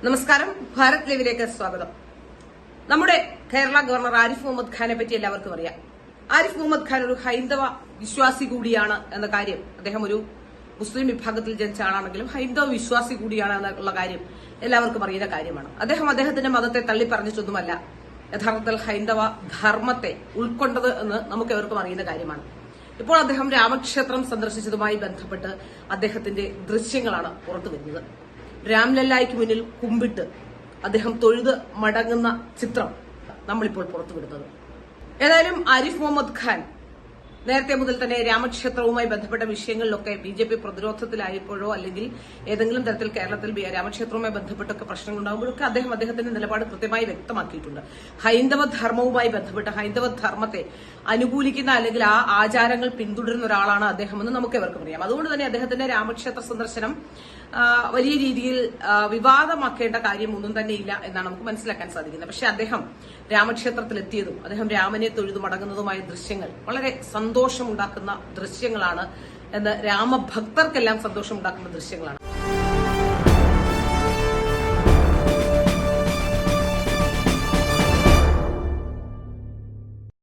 നമസ്കാരം. ഭാരത് ലൈവിലേക്ക് സ്വാഗതം. നമ്മുടെ കേരള ഗവർണർ ആരിഫ് മുഹമ്മദ് ഖാനെ പറ്റി എല്ലാവർക്കും അറിയാം. ആരിഫ് മുഹമ്മദ് ഖാൻ ഒരു ഹൈന്ദവ വിശ്വാസി കൂടിയാണ് എന്ന കാര്യം, അദ്ദേഹം ഒരു മുസ്ലിം വിഭാഗത്തിൽ ജനിച്ച ആളാണെങ്കിലും ഹൈന്ദവ വിശ്വാസി കൂടിയാണ് എന്നുള്ള കാര്യം എല്ലാവർക്കും അറിയുന്ന കാര്യമാണ്. അദ്ദേഹത്തിന്റെ മതത്തെ തള്ളിപ്പറഞ്ഞിട്ടൊന്നുമല്ല യഥാർത്ഥത്തിൽ ഹൈന്ദവ ധർമ്മത്തെ ഉൾക്കൊണ്ടത് എന്ന് നമുക്ക് എവർക്കും അറിയുന്ന കാര്യമാണ്. ഇപ്പോൾ അദ്ദേഹം രാമക്ഷേത്രം സന്ദർശിച്ചതുമായി ബന്ധപ്പെട്ട് അദ്ദേഹത്തിന്റെ ദൃശ്യങ്ങളാണ് പുറത്തുവരുന്നത്. രാംലല്ലായ്ക്ക് മുന്നിൽ കുമ്പിട്ട് അദ്ദേഹം തൊഴുത് മടങ്ങുന്ന ചിത്രം നമ്മളിപ്പോൾ പുറത്തുവിടുന്നത്. ഏതായാലും ആരിഫ് മുഹമ്മദ് ഖാൻ നേരത്തെ മുതൽ തന്നെ രാമക്ഷേത്രവുമായി ബന്ധപ്പെട്ട വിഷയങ്ങളിലൊക്കെ ബിജെപി പ്രതിരോധത്തിലായപ്പോഴോ അല്ലെങ്കിൽ ഏതെങ്കിലും തരത്തിൽ കേരളത്തിൽ രാമക്ഷേത്രവുമായി ബന്ധപ്പെട്ടൊക്കെ പ്രശ്നങ്ങൾ ഉണ്ടാകുമ്പോഴൊക്കെ അദ്ദേഹത്തിന്റെ നിലപാട് കൃത്യമായി വ്യക്തമാക്കിയിട്ടുണ്ട്. ഹൈന്ദവ ധർമ്മവുമായി ബന്ധപ്പെട്ട് ഹൈന്ദവ ധർമ്മത്തെ അനുകൂലിക്കുന്ന അല്ലെങ്കിൽ ആ ആചാരങ്ങൾ പിന്തുടരുന്ന ഒരാളാണ് അദ്ദേഹമെന്ന് നമുക്ക് എവർക്കും അറിയാം. അതുകൊണ്ട് തന്നെ അദ്ദേഹത്തിന്റെ രാമക്ഷേത്ര സന്ദർശനം വലിയ രീതിയിൽ വിവാദമാക്കേണ്ട കാര്യമൊന്നും തന്നെയില്ല എന്നാണ് നമുക്ക് മനസ്സിലാക്കാൻ സാധിക്കുന്നത്. പക്ഷെ അദ്ദേഹം രാമക്ഷേത്രത്തിലെത്തിയതും അദ്ദേഹം രാമനെ തൊഴുതു മടങ്ങുന്നതുമായ ദൃശ്യങ്ങൾ വളരെ സന്തോഷമുണ്ടാക്കുന്ന ദൃശ്യങ്ങളാണ് എന്ന് രാമഭക്തർക്കെല്ലാം സന്തോഷമുണ്ടാക്കുന്ന ദൃശ്യങ്ങളാണ്.